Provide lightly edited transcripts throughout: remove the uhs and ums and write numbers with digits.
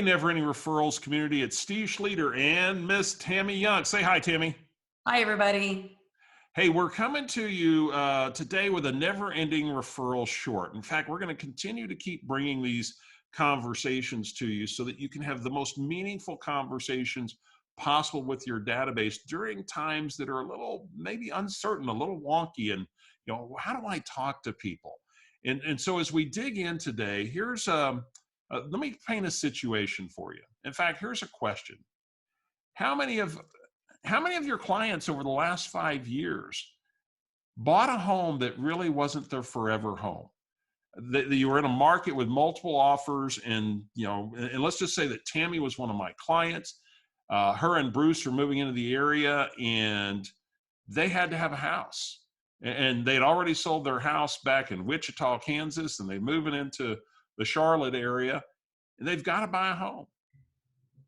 Hey, Never Ending Referrals community. It's Steve Schleter and Miss Tammy Young. Say hi, Tammy. Hi, everybody. Hey, we're coming to you today with a Never Ending Referral short. In fact, we're going to continue to keep bringing these conversations to you so that you can have the most meaningful conversations possible with your database during times that are a little maybe uncertain, a little wonky, and how do I talk to people? And so as we dig in today, here's let me paint a situation for you. In fact, here's a question: How many of your clients over the last 5 years bought a home that really wasn't their forever home? That you were in a market with multiple offers, and and let's just say that Tammy was one of my clients. Her and Bruce are moving into the area, and they had to have a house. And they'd already sold their house back in Wichita, Kansas, and they're moving into the Charlotte area, and they've got to buy a home.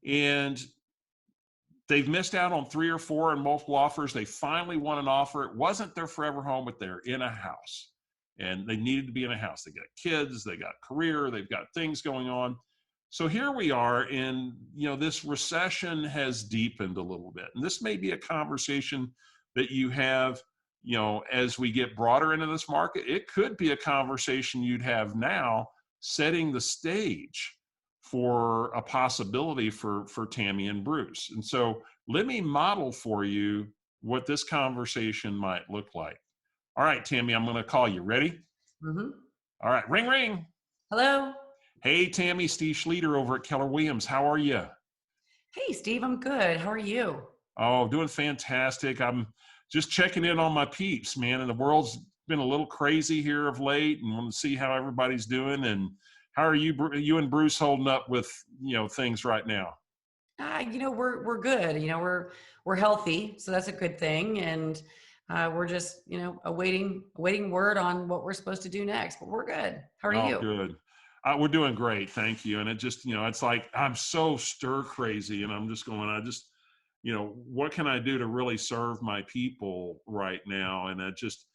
And they've missed out on 3 or 4 and multiple offers. They finally won an offer. It wasn't their forever home, but they're in a house, and they needed to be in a house. They got kids, they got career, they've got things going on. So here we are, and this recession has deepened a little bit. And this may be a conversation that you have, as we get broader into this market. It could be a conversation you'd have now, setting the stage for a possibility for Tammy and Bruce. And so let me model for you what this conversation might look like. All right, Tammy, I'm going to call you. Ready? Mm-hmm. All right, ring, ring. Hello. Hey, Tammy, Steve Schleter over at Keller Williams. How are you? Hey, Steve. I'm good. How are you? Oh, doing fantastic. I'm just checking in on my peeps, man. And the world's been a little crazy here of late, and want to see how everybody's doing. And how are you and Bruce holding up with things right now? We're good. We're healthy, so that's a good thing. And we're just awaiting word on what we're supposed to do next. But we're good. How are Oh, you? good. We're doing great, thank you. And it just, it's like I'm so stir crazy, and I'm just going. What can I do to really serve my people right now? And I just,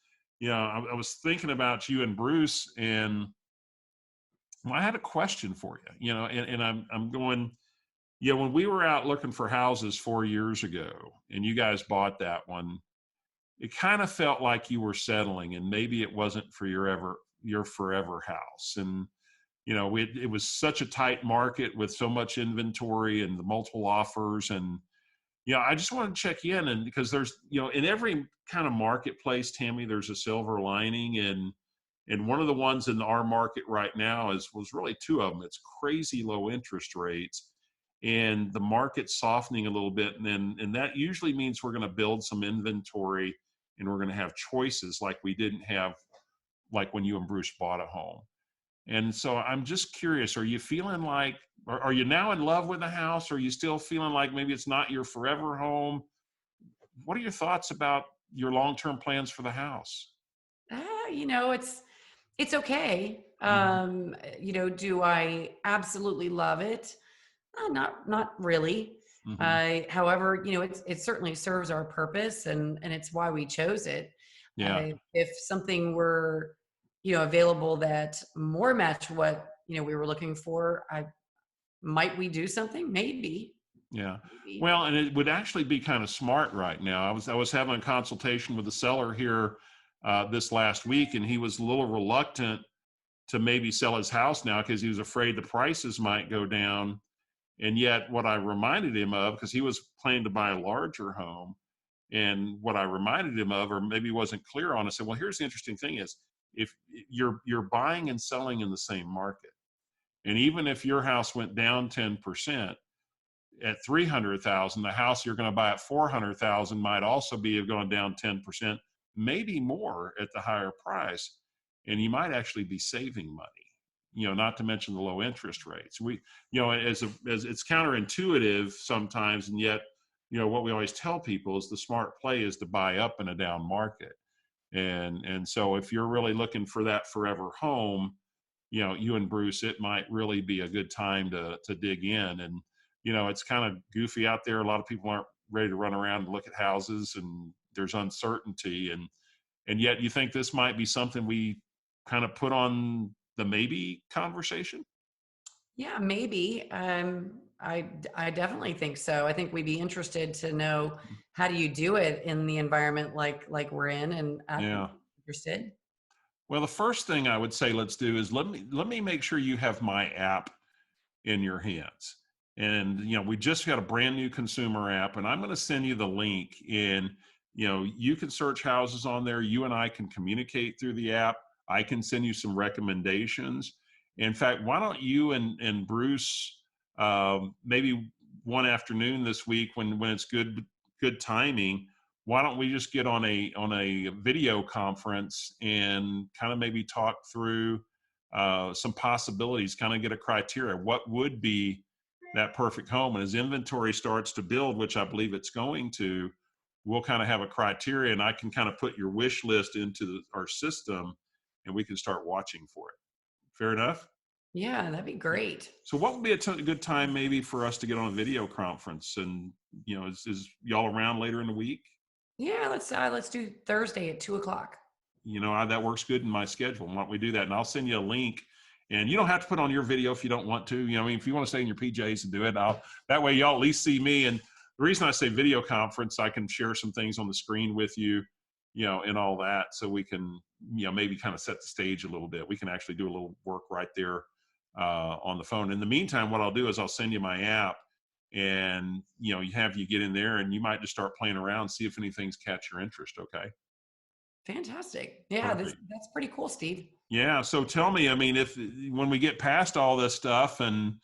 I was thinking about you and Bruce, and I had a question for you. And I'm going. Yeah, when we were out looking for houses 4 years ago, and you guys bought that one, it kind of felt like you were settling, and maybe it wasn't for your forever house. And it was such a tight market with so much inventory and the multiple offers. And I just want to check in, and because there's in every kind of marketplace, Tammy, there's a silver lining. And one of the ones in our market right now was really two of them. It's crazy low interest rates, and the market's softening a little bit, and that usually means we're going to build some inventory, and we're going to have choices like we didn't have, like when you and Bruce bought a home. And so I'm just curious, are you feeling like, are you now in love with the house? Or are you still feeling like maybe it's not your forever home? What are your thoughts about your long-term plans for the house? It's okay. Mm-hmm. Do I absolutely love it? Not really. Mm-hmm. However, it certainly serves our purpose, and it's why we chose it. Yeah. If something were, available that more match what we were looking for, might we do something? Maybe. Yeah. Maybe. Well, and it would actually be kind of smart right now. I was having a consultation with the seller here this last week, and he was a little reluctant to maybe sell his house now because he was afraid the prices might go down. And yet, what I reminded him of, because he was planning to buy a larger home, and what I reminded him of, or maybe wasn't clear on, I said, well, here's the interesting thing is, if you're buying and selling in the same market, and even if your house went down 10%, at 300,000, the house you're going to buy at 400,000 might also be have gone down 10%, maybe more at the higher price, and you might actually be saving money. Not to mention the low interest rates. As it's counterintuitive sometimes, and yet, what we always tell people is the smart play is to buy up in a down market. And so if you're really looking for that forever home, you and Bruce, it might really be a good time to dig in. And it's kind of goofy out there. A lot of people aren't ready to run around and look at houses, and there's uncertainty. And yet you think this might be something we kind of put on the maybe conversation? Yeah, maybe. I definitely think so. I think we'd be interested to know how do you do it in the environment like we're in, and I'd be Yeah. interested. Well, the first thing I would say let's do is let me make sure you have my app in your hands. And we just got a brand new consumer app, and I'm going to send you the link. And you can search houses on there. You and I can communicate through the app. I can send you some recommendations. In fact, why don't you and Bruce, maybe one afternoon this week when it's good timing, why don't we just get on a video conference and kind of maybe talk through some possibilities, kind of get a criteria. What would be that perfect home? And as inventory starts to build, which I believe it's going to, we'll kind of have a criteria, and I can kind of put your wish list into our system, and we can start watching for it. Fair enough? Yeah, that'd be Yeah. great. So what would be a good time maybe for us to get on a video conference? And is y'all around later in the week? Yeah, let's do Thursday at 2 o'clock. That works good in my schedule. Why don't we do that? And I'll send you a link. And you don't have to put on your video if you don't want to. I mean, if you want to stay in your PJs and do it, that way y'all at least see me. And the reason I say video conference, I can share some things on the screen with you, and all that, so we can, maybe kind of set the stage a little bit. We can actually do a little work right there on the phone. In the meantime, what I'll do is I'll send you my app, and you get in there, and you might just start playing around, see if anything's catch your interest. Okay. Fantastic. Yeah, Perfect. that's pretty cool, Steve. Yeah. So tell me, I mean, if when we get past all this stuff and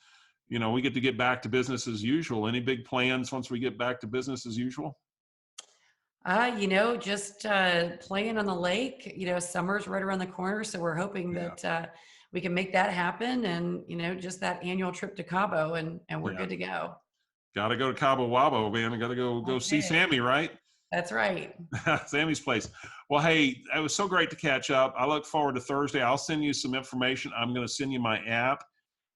we get to get back to business as usual, any big plans once we get back to business as usual? Just playing on the lake. Summer's right around the corner, so we're hoping Yeah. that we can make that happen, and just that annual trip to Cabo, and we're Yeah. good to go. Got to go to Cabo Wabo, man. I got to go That's see it. Sammy, right? That's right. Sammy's place. Well, hey, it was so great to catch up. I look forward to Thursday. I'll send you some information. I'm going to send you my app.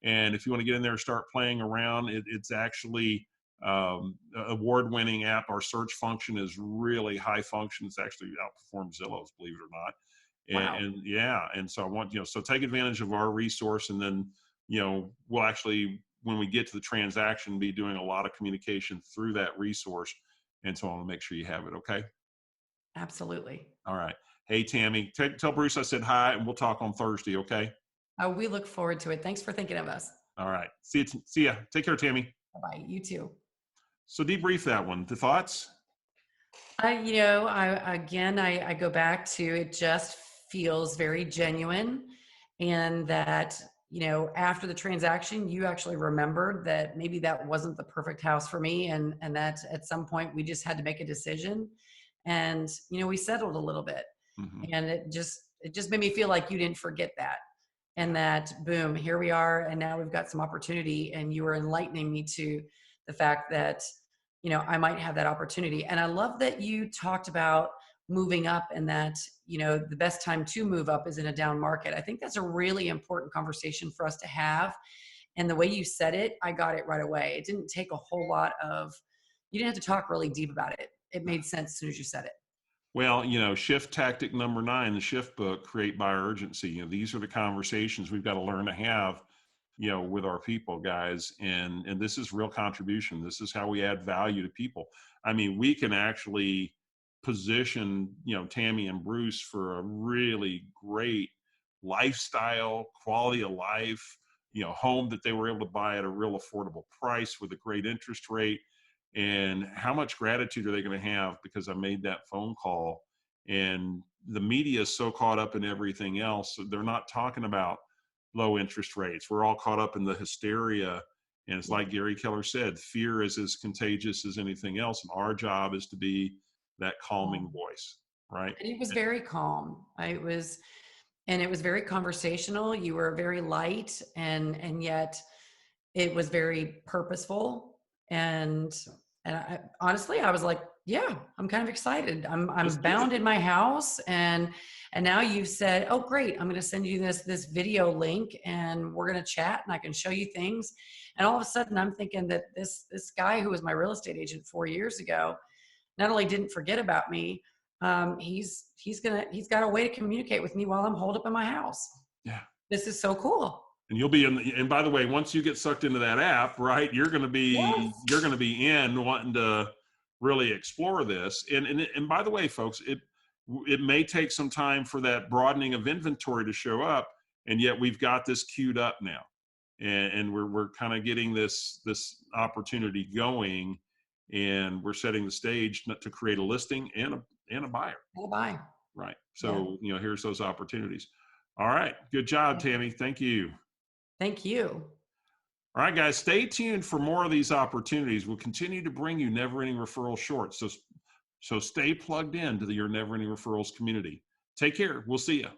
And if you want to get in there and start playing around, it's actually award-winning app. Our search function is really high function. It's actually outperformed Zillow's, believe it or not. Wow. And yeah, and so I want so take advantage of our resource, and then we'll actually, when we get to the transaction, be doing a lot of communication through that resource. And so I want to make sure you have it. Okay. Absolutely. All right. Hey, Tammy, tell Bruce I said hi, and we'll talk on Thursday. Okay. We look forward to it. Thanks for thinking of us. All right. See ya. Take care, Tammy. Bye bye. You too. So debrief that one. The thoughts? I go back to, it just feels very genuine, and that, after the transaction, you actually remembered that maybe that wasn't the perfect house for me, and that at some point we just had to make a decision, and we settled a little bit, Hmm. and it just made me feel like you didn't forget that, and Yeah. that boom, here we are, and now we've got some opportunity, and you were enlightening me to the fact that I might have that opportunity. And I love that you talked about moving up, and that, the best time to move up is in a down market. I think that's a really important conversation for us to have. And the way you said it, I got it right away. It didn't take a whole lot of, you didn't have to talk really deep about it. It made sense as soon as you said it. Well, shift tactic number 9, the shift book, create buyer urgency. These are the conversations we've got to learn to have, with our people, guys. And this is real contribution. This is how we add value to people. I mean, we can actually position, Tammy and Bruce for a really great lifestyle, quality of life, home that they were able to buy at a real affordable price with a great interest rate. And how much gratitude are they going to have because I made that phone call? And the media is so caught up in everything else, they're not talking about low interest rates. We're all caught up in the hysteria. And it's Yeah. like Gary Keller said, fear is as contagious as anything else. And our job is to be that calming voice, right? And it was very calm. It was very conversational. You were very light, and yet it was very purposeful. And honestly, I was like, yeah, I'm kind of excited. I'm Just do it. bound in my house, and now you've said, oh great, I'm going to send you this video link, and we're going to chat, and I can show you things. And all of a sudden I'm thinking that this guy who was my real estate agent 4 years ago not only didn't forget about me, he's got a way to communicate with me while I'm holed up in my house. Yeah. This is so cool. And you'll be in the, and by the way, once you get sucked into that app, right, you're going to be, Yes. you're going to be in wanting to really explore this. And by the way, folks, it may take some time for that broadening of inventory to show up, and yet we've got this queued up now, and we're kind of getting this opportunity going, and we're setting the stage to create a listing and a buyer. Bye-bye. Right. Yeah. So, here's those opportunities. All right. Good job, Tammy. Thank you. Thank you. All right, guys, stay tuned for more of these opportunities. We'll continue to bring you Never Ending Referral Shorts. So stay plugged in to your Never Ending Referrals community. Take care. We'll see you.